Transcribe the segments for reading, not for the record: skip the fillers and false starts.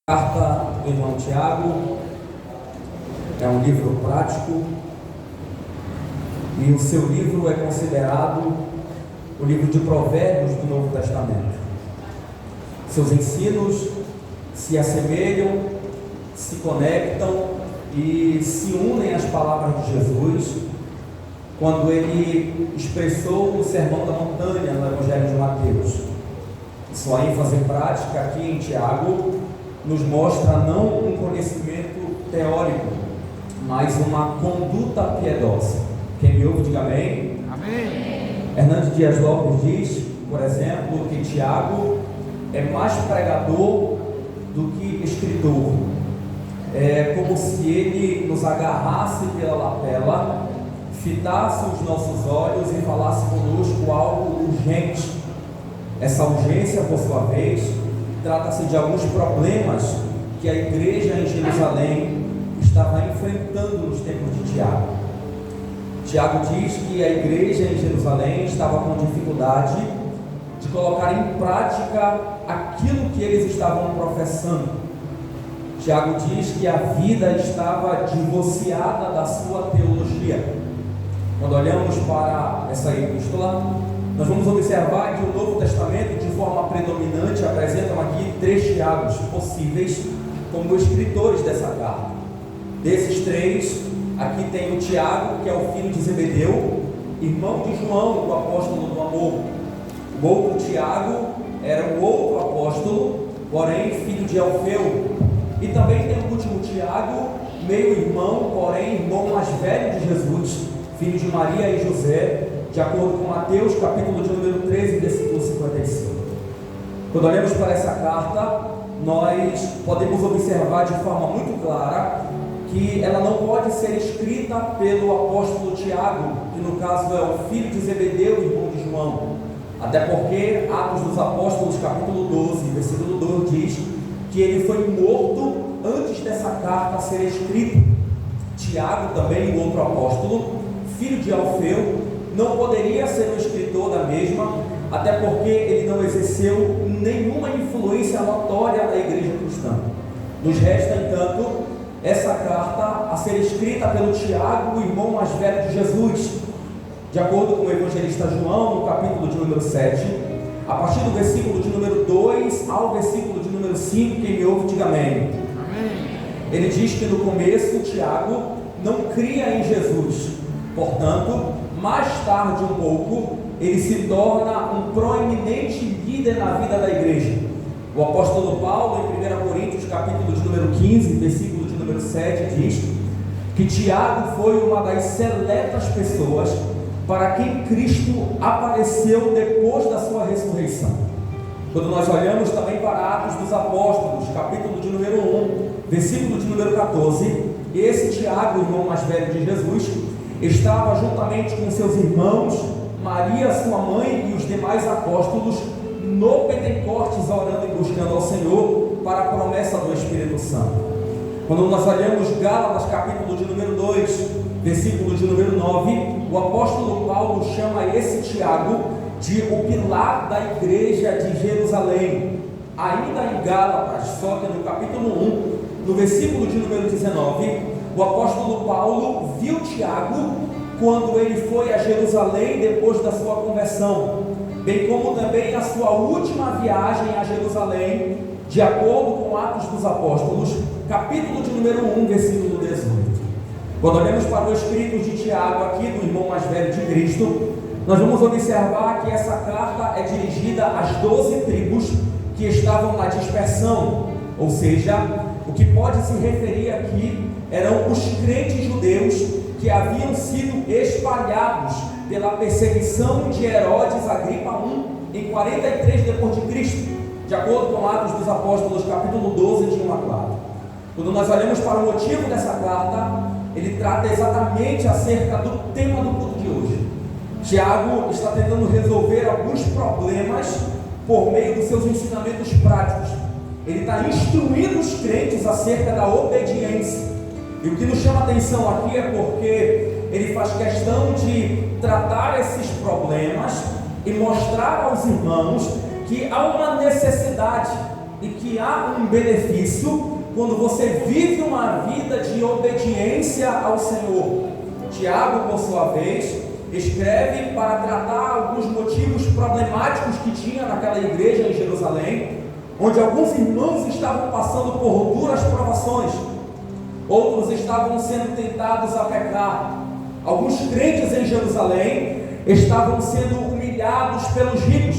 Carta do irmão Tiago é um livro prático e o seu livro é considerado o livro de Provérbios do Novo Testamento. Seus ensinos se assemelham, se conectam e se unem às palavras de Jesus quando ele expressou o Sermão da Montanha no Evangelho de Mateus. Sua ênfase prática aqui em Tiago nos mostra não um conhecimento teórico, mas uma conduta piedosa. Quem me ouve, diga amém. Amém. Hernandes Dias Lopes diz, por exemplo, que Tiago é mais pregador do que escritor. É como se ele nos agarrasse pela lapela, fitasse os nossos olhos e falasse conosco algo urgente. Essa urgência, por sua vez, trata-se de alguns problemas que a igreja em Jerusalém estava enfrentando nos tempos de Tiago. Tiago diz que a igreja em Jerusalém estava com dificuldade de colocar em prática aquilo que eles estavam professando. Tiago diz que a vida estava divorciada da sua teologia. Quando olhamos para essa epístola, nós vamos observar que o Novo Testamento, de forma predominante, apresentam aqui 3 Tiagos possíveis como escritores dessa carta. Desses 3, aqui tem o Tiago, que é o filho de Zebedeu, irmão de João, o apóstolo do amor. O outro Tiago era o outro apóstolo, porém filho de Alfeu. E também tem o último Tiago, meio-irmão, porém irmão mais velho de Jesus, filho de Maria e José, de acordo com Mateus, capítulo de número 13, versículo 55. Quando olhamos para essa carta, nós podemos observar de forma muito clara que ela não pode ser escrita pelo apóstolo Tiago, que no caso é o filho de Zebedeu, irmão de João. Até porque Atos dos Apóstolos, capítulo 12, versículo 2, diz que ele foi morto antes dessa carta ser escrita. Tiago, também o outro apóstolo, filho de Alfeu, não poderia ser o escritor da mesma, até porque ele não exerceu nenhuma influência notória na igreja cristã. Nos resta, entanto, essa carta a ser escrita pelo Tiago, o irmão mais velho de Jesus. De acordo com o evangelista João, no capítulo de número 7, a partir do versículo de número 2 ao versículo de número 5, quem me ouve, diga amém. Ele diz que no começo Tiago não cria em Jesus, portanto, mais tarde um pouco, ele se torna um proeminente líder na vida da igreja. O apóstolo Paulo, em 1 Coríntios, capítulo de número 15, versículo de número 7, diz que Tiago foi uma das seletas pessoas para quem Cristo apareceu depois da sua ressurreição. Quando nós olhamos também para Atos dos Apóstolos, capítulo de número 1, versículo de número 14, esse Tiago, irmão mais velho de Jesus, estava juntamente com seus irmãos, Maria, sua mãe e os demais apóstolos no Pentecostes, orando e buscando ao Senhor para a promessa do Espírito Santo. Quando nós olhamos Gálatas, capítulo de número 2, versículo de número 9, o apóstolo Paulo chama esse Tiago de o pilar da igreja de Jerusalém. Ainda em Gálatas, só que no capítulo 1, no versículo de número 19, o apóstolo Paulo viu Tiago quando ele foi a Jerusalém depois da sua conversão, bem como também a sua última viagem a Jerusalém, de acordo com Atos dos Apóstolos, capítulo de número 1, versículo 18. Quando olhamos para o escrito de Tiago aqui, do irmão mais velho de Cristo, nós vamos observar que essa carta é dirigida às 12 tribos que estavam na dispersão, ou seja, o que pode se referir aqui eram os crentes judeus que haviam sido espalhados pela perseguição de Herodes Agripa I em 43 depois de Cristo, de acordo com Atos dos Apóstolos, capítulo 12, de 1 a 4. Quando nós olhamos para o motivo dessa carta, ele trata exatamente acerca do tema do culto de hoje. Tiago está tentando resolver alguns problemas por meio dos seus ensinamentos práticos. Ele está instruindo os crentes acerca da obediência. E o que nos chama a atenção aqui é porque ele faz questão de tratar esses problemas e mostrar aos irmãos que há uma necessidade e que há um benefício quando você vive uma vida de obediência ao Senhor. Tiago, por sua vez, escreve para tratar alguns motivos problemáticos que tinha naquela igreja em Jerusalém, onde alguns irmãos estavam passando por duras provações, outros estavam sendo tentados a pecar. Alguns crentes em Jerusalém estavam sendo humilhados pelos ricos,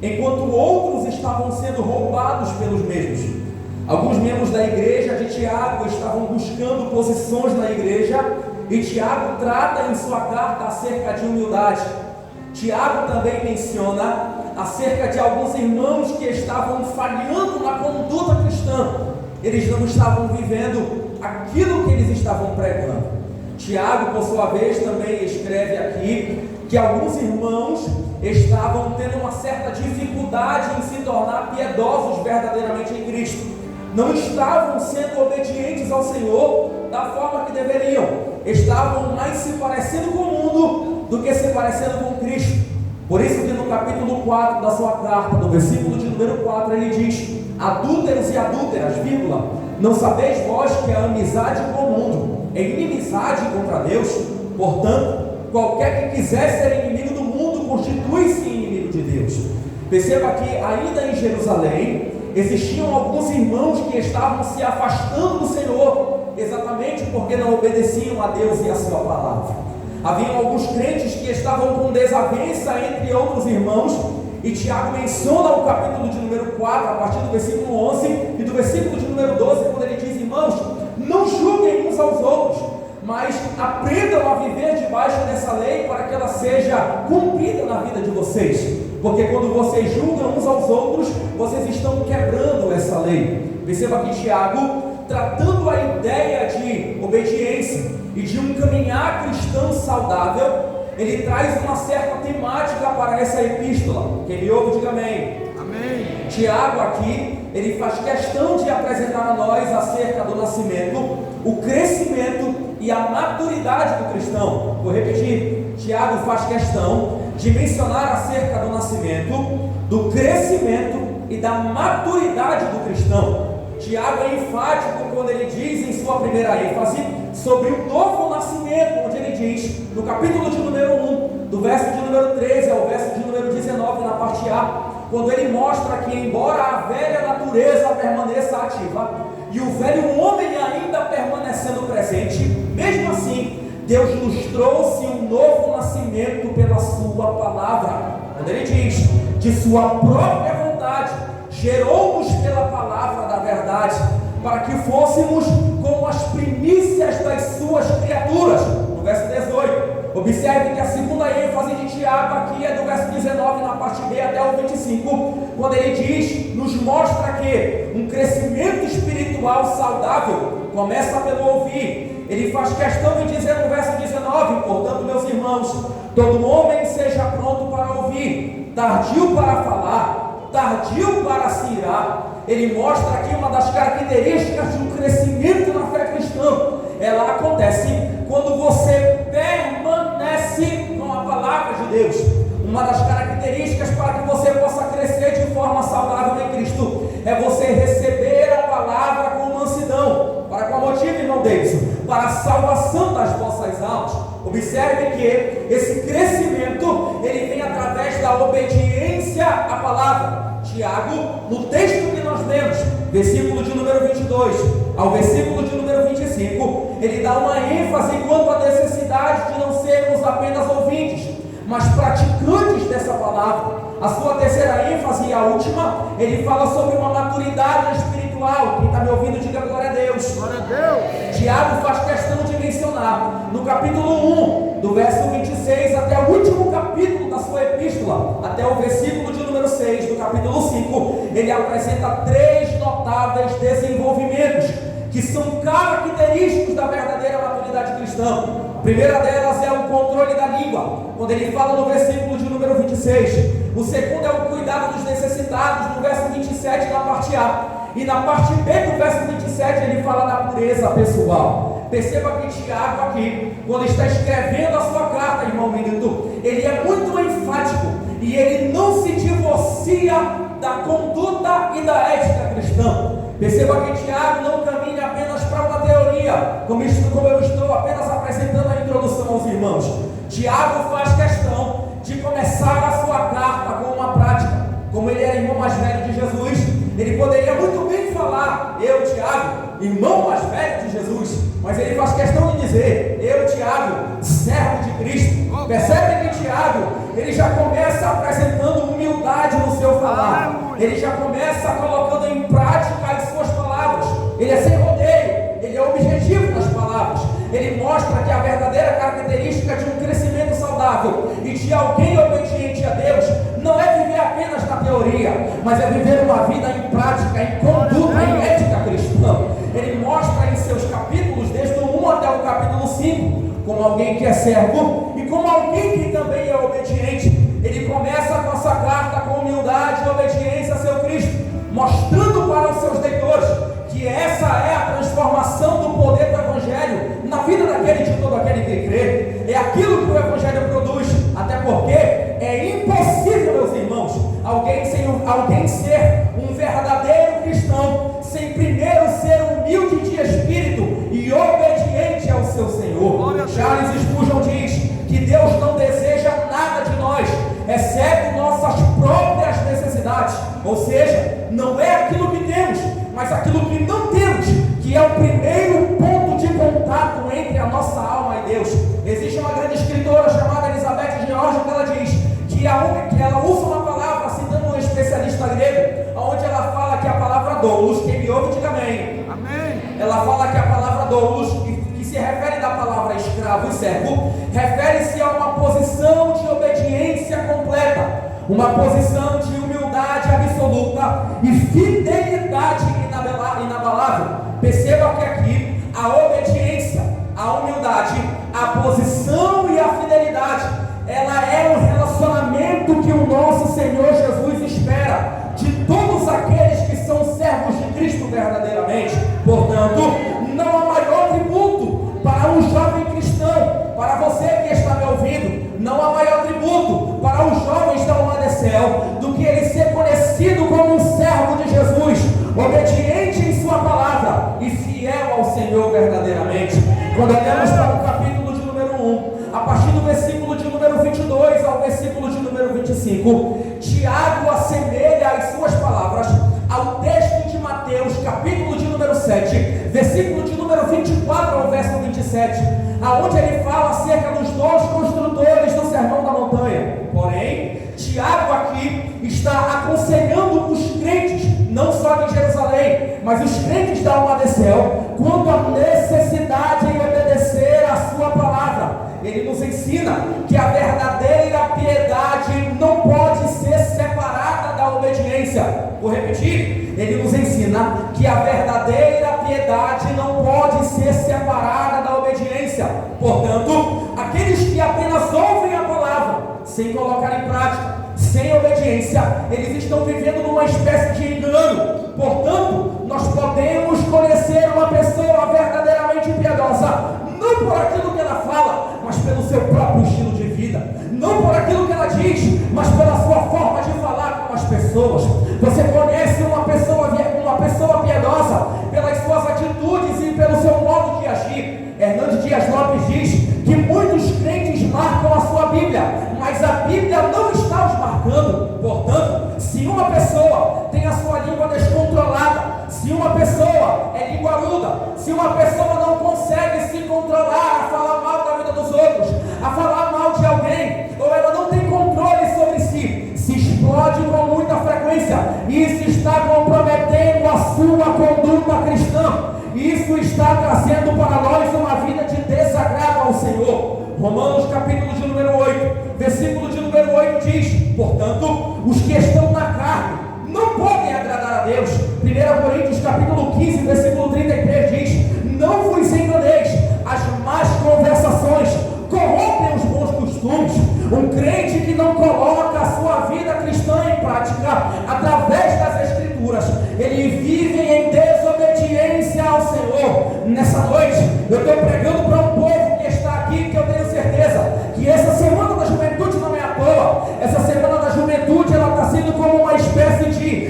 enquanto outros estavam sendo roubados pelos mesmos. Alguns membros da igreja de Tiago estavam buscando posições na igreja, e Tiago trata em sua carta acerca de humildade. Tiago também menciona acerca de alguns irmãos que estavam falhando na conduta cristã. Eles não estavam vivendo aquilo que eles estavam pregando. Tiago, por sua vez, também escreve aqui que alguns irmãos estavam tendo uma certa dificuldade em se tornar piedosos verdadeiramente em Cristo. Não estavam sendo obedientes ao Senhor da forma que deveriam. Estavam mais se parecendo com o mundo do que se parecendo com Cristo. Por isso que no capítulo 4 da sua carta, no versículo de número 4, ele diz: adúlteros e adúlteras, vírgula, não sabeis vós que a amizade com o mundo é inimizade contra Deus? Portanto, qualquer que quiser ser inimigo do mundo constitui-se inimigo de Deus. Perceba que ainda em Jerusalém existiam alguns irmãos que estavam se afastando do Senhor, exatamente porque não obedeciam a Deus e a sua palavra. Havia alguns crentes que estavam com desavença entre outros irmãos, e Tiago menciona o capítulo de número 4, a partir do versículo 11 e do versículo de número 12, quando ele diz: irmãos, não julguem uns aos outros, mas aprendam a viver debaixo dessa lei para que ela seja cumprida na vida de vocês, porque quando vocês julgam uns aos outros, vocês estão quebrando essa lei. Perceba que Tiago, tratando a ideia de obediência e de um caminhar cristão saudável, ele traz uma certa temática para essa epístola. Quem me ouve, diga amém. Amém. Tiago aqui, ele faz questão de apresentar a nós acerca do nascimento, o crescimento e a maturidade do cristão. Vou repetir: Tiago faz questão de mencionar acerca do nascimento, do crescimento e da maturidade do cristão. Tiago é enfático quando ele diz em sua primeira ênfase sobre o novo nascimento, onde ele diz, no capítulo de número 1, do verso de número 13 ao verso de número 19, na parte A, quando ele mostra que, embora a velha natureza permaneça ativa e o velho homem ainda permanecendo presente, mesmo assim, Deus nos trouxe um novo nascimento pela sua palavra. Quando ele diz, de sua própria vontade, gerou-nos pela palavra da verdade, para que fôssemos como as primícias das suas criaturas. No verso 18, observe que a segunda ênfase de Tiago aqui é do verso 19 na parte B até o 25, quando ele diz, nos mostra que um crescimento espiritual saudável começa pelo ouvir. Ele faz questão de dizer no verso 19, portanto, meus irmãos, todo homem seja pronto para ouvir, tardio para falar, tardio para se irar. Ele mostra aqui uma das características de um crescimento na fé cristã. Ela acontece quando você permanece com a palavra de Deus. Uma das características para que você possa crescer de forma saudável em Cristo é você receber a palavra com mansidão. Para qual motivo, irmão Davidson? Para a salvação das vossas almas. Observe que esse crescimento, ele vem através da obediência à palavra. Tiago, no texto que nós lemos, versículo de número 22 ao versículo de número 25, ele dá uma ênfase quanto à necessidade de não sermos apenas ouvintes, mas praticantes dessa palavra. A sua terceira ênfase e a última, ele fala sobre uma maturidade espiritual. Quem está me ouvindo, diga glória a Deus. Glória a Deus. Tiago faz questão de mencionar no capítulo 1, do verso 26 até o último capítulo da sua epístola, até o versículo de número 6 do capítulo 5, ele apresenta 3 notáveis desenvolvimentos que são característicos da verdadeira maturidade cristã. A primeira delas é o controle da língua, quando ele fala no versículo de número 26. O segundo é o cuidado dos necessitados, no verso 27 na parte A. E na parte B do verso 27 ele fala da pureza pessoal. Perceba que Tiago aqui, quando está escrevendo a sua carta, irmão menino, ele é muito enfático e ele não se divorcia da conduta e da ética cristã. Perceba que Tiago não caminha apenas para uma teoria, como eu estou apenas apresentando a introdução aos irmãos. Tiago faz questão de começar a sua carta com uma prática. Como ele era irmão mais velho de Jesus, ele poderia muito bem falar: eu, Tiago, irmão mais velho de Jesus, mas ele faz questão de dizer: eu, Tiago, servo de Cristo. Percebe que Tiago, ele já começa apresentando humildade no seu falar, ele já começa colocando em prática as suas palavras. Ele é sem rodeio, ele é objetivo nas palavras. Ele mostra que a verdadeira característica de um crescimento saudável e de alguém obediente a Deus não é viver apenas na teoria, mas é viver uma vida em prática, em conduta, em ética cristã. Ele mostra em seus capítulos, desde o 1 até o capítulo 5, como alguém que é servo e como alguém que também é obediente. Ele começa com essa carta com humildade e obediência a seu Cristo, mostrando para os seus leitores que essa é a transformação do poder do Evangelho na vida daquele de todo aquele que crê. É aquilo que o Evangelho produz, até porque é impossível, meus irmãos, alguém ser um verdadeiro cristão sem primeiro ser humilde de espírito e obediente ao seu Senhor. Charles Spurgeon diz que Deus não deseja nada de nós, exceto nossas próprias necessidades. Ou seja, não é aquilo que temos, mas aquilo que não temos, que é o primeiro ponto de contato entre a nossa alma e Deus. Existe uma grande escritora chamada Elizabeth George, que ela diz que ela usa uma palavra, citando um especialista grego, onde ela fala que a palavra doulos, quem me ouve diga amém. Amém. Ela fala que a palavra doulos, que se refere da palavra escravo e servo, refere-se a uma posição de obediência completa, uma posição de humildade absoluta e fidelidade inabalável. Perceba que aqui a obediência, a humildade, a posição e a fidelidade, ela é um relacionamento que o nosso Senhor Jesus espera de todos aqueles que são servos de Cristo verdadeiramente. Portanto, não há maior tributo para um jovem cristão, para você que está me ouvindo, não há maior tributo para os jovens da Umadecel do que ele ser conhecido como um servo de Jesus, obediente em sua palavra e fiel ao Senhor verdadeiramente. Quando olhamos para o capítulo de número 1, a partir do versículo de número 22 ao versículo de número 25, Tiago assemelha as suas palavras ao texto de Mateus, capítulo de número 7, versículo de número 24 ao verso 27, aonde ele fala acerca dos 2 construtores do Sermão da Montanha. Porém, Tiago aqui está aconselhando os crentes, não só de Jerusalém, mas os crentes da Umadecel, quanto à necessidade em obedecer a sua palavra. Ele nos ensina que a verdadeira piedade não pode ser separada da obediência. Vou repetir, ele nos ensina que a verdadeira piedade não pode ser separada da obediência. Portanto, aqueles que apenas ouvem a palavra, sem colocar em prática, sem obediência, eles estão vivendo numa espécie de engano. Portanto, nós podemos conhecer uma pessoa verdadeiramente piedosa, não por aquilo que ela fala, mas pelo seu próprio estilo de vida, não por aquilo que ela diz, mas pela sua forma de falar com as pessoas. Você conhece uma pessoa piedosa pelas suas atitudes e pelo seu modo de agir. Hernandes Dias Lopes diz que muitos crentes marcam a sua Bíblia, mas a Bíblia não está os marcando. Portanto, se uma pessoa tem a sua língua descontrolada, se uma pessoa é linguaruda, se uma pessoa não consegue se controlar a falar mal da vida dos outros, a falar mal de alguém, ou ela não tem controle sobre si, se explode com muita frequência, isso está comprometendo a sua conduta cristã. Isso está trazendo para nós uma vida de desagrado ao Senhor. Romanos capítulo de número 8, versículo de número 8 diz: portanto, os que estão na carne não podem agradar a Deus. 1 Coríntios capítulo 15, versículo 33 diz: não vos enganeis, as más conversações corrompem os bons costumes. Um crente que não coloca a sua vida cristã em prática através das Escrituras, ele vive em desobediência ao Senhor. Nessa noite, eu estou pregando para um povo que está aqui, que eu tenho certeza que essa semana da juventude não é à toa. Essa semana da juventude, ela está sendo como uma espécie de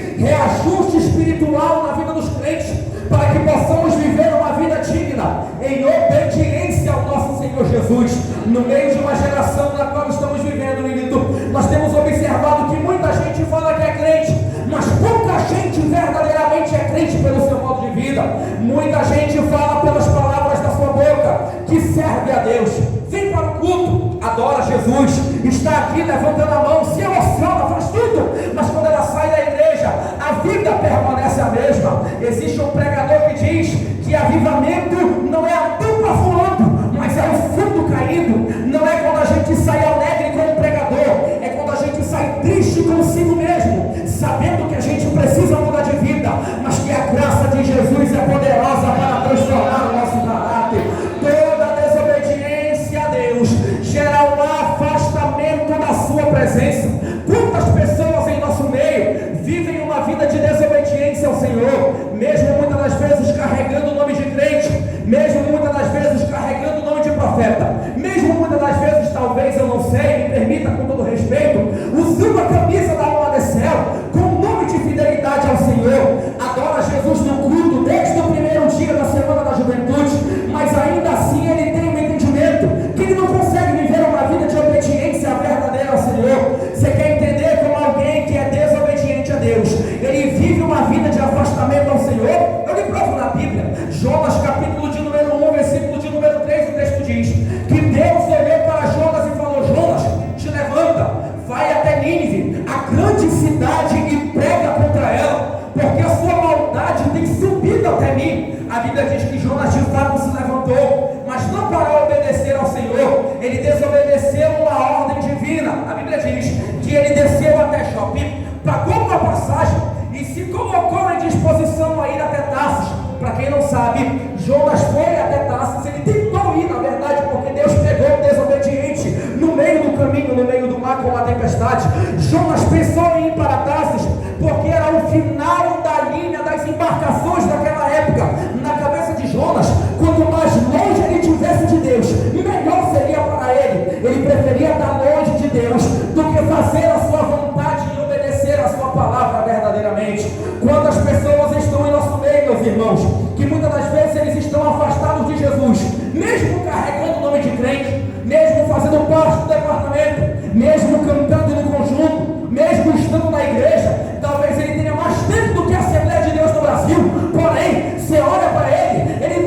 em obediência ao nosso Senhor Jesus. No meio de uma geração na qual estamos vivendo, querido, nós temos observado que muita gente fala que é crente, mas pouca gente verdadeiramente é crente pelo seu modo de vida. Muita gente fala pelas palavras da sua boca que serve a Deus, vem para o culto, adora Jesus, está aqui levantando a mão, se emociona, faz tudo, mas quando ela sai da igreja, a vida permanece a mesma. Existe um pregador que diz que avivamento não é a tampa voando, mas é o fundo caído. Não é quando a gente sai alegre com o pregador, é quando a gente sai triste consigo mesmo, sabendo que a gente precisa mudar de vida, mas que a graça de Jesus é poderosa para transformar o nosso caráter. Toda desobediência a Deus gera um afastamento da sua presença. Quantas pessoas em nosso meio vivem uma vida de desobediência ao Senhor, mesmo muitas das vezes carregando o nome de crente, mesmo muitas das vezes carregando o nome de profeta, mesmo muitas das vezes, talvez, eu não sei, me permita com todo respeito, usando a camisa da alma de céu, com o nome de fidelidade ao Senhor, adora Jesus no culto desde o primeiro dia da semana da juventude, mas ainda assim ele tem um entendimento que ele não consegue viver uma vida de obediência verdadeira ao Senhor. Você quer entender como alguém que é desobediente a Deus, ele vive uma vida de afastamento ao Senhor? Eu lhe provo na Bíblia. Jonas capítulo de número 1, versículo de número 3, o texto diz que Deus olhou para Jonas e falou: Jonas, te levanta, vai até Nínive, a grande cidade, e prega contra ela, porque a sua maldade tem subido até mim. A Bíblia diz que Jonas de fato se levantou, mas não para obedecer ao Senhor, ele desobedeceu uma ordem divina. A Bíblia diz que ele desceu até Jope, pagou uma passagem e se colocou em disposição a ir até Tarsis. Para quem não sabe, Jonas foi até Tarsis, ele tentou ir, na verdade, porque Deus pegou o desobediente no meio do caminho, no meio do mar com uma tempestade. Jonas pensou em ir para Tarsis, porque era o final da linha das embarcações daquela época. Na cabeça de Jonas, quanto mais longe ele estivesse de Deus, melhor seria para ele. Ele preferia estar longe de Deus do que fazer a sua vontade e obedecer a sua palavra verdadeiramente. Quantas pessoas estão em nosso meio, meus irmãos, que muitas das vezes eles estão afastados de Jesus, mesmo carregando o nome de crente, mesmo fazendo parte do departamento, mesmo cantando no conjunto, mesmo estando na igreja. Talvez ele tenha mais tempo do que a Assembleia de Deus no Brasil, porém, você olha para ele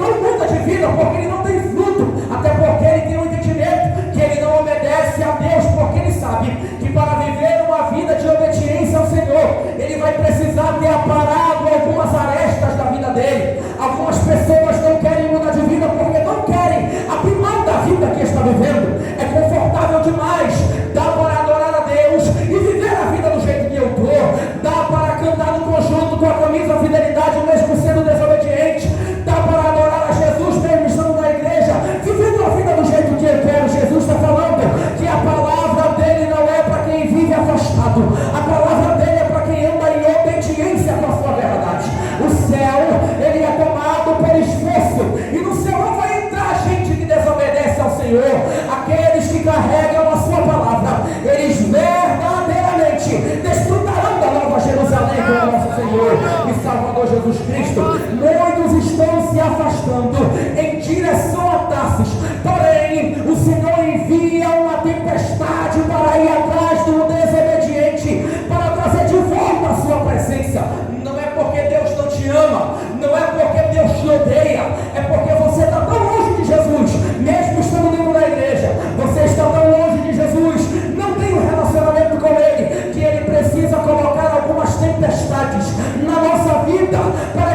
não muda de vida, porque ele não tem fruto, até porque ele tem um entendimento que ele não obedece a Deus, porque ele sabe que para viver uma vida de obediência ao Senhor, ele vai precisar ter aparado algumas arestas da vida dele. Algumas pessoas não querem mudar de vida porque não querem abrir mão da vida que está vivendo. É confortável demais, dá para adorar a Deus e viver a vida do jeito que eu estou, dá para cantar no conjunto com a camisa fidelidade mesmo sendo desobediente, dá para adorar a Jesus mesmo estando na igreja, vivendo a vida do jeito que eu quero. Jesus está falando que a palavra dele não é para quem vive afastado, a palavra dele é para quem anda em obediência com a sua verdade. O céu, ele é tomado por esforço, e no céu não vai entrar gente que desobedece ao Senhor. Aqueles que carregam a sua palavra, eles verdadeiramente desfrutarão da nova Jerusalém com o nosso Senhor e Salvador Jesus Cristo. Muitos estão se afastando em direção a Tarsis, porém o Senhor envia uma tempestade para ir atrás do desobediente, para trazer de volta a sua presença. Não é porque Deus não te ama, não é porque Deus te odeia, é porque você está tão longe de Jesus, mesmo estando dentro da igreja, você está tão longe de Jesus, não tem um relacionamento com Ele, que Ele precisa colocar algumas tempestades na nossa vida, para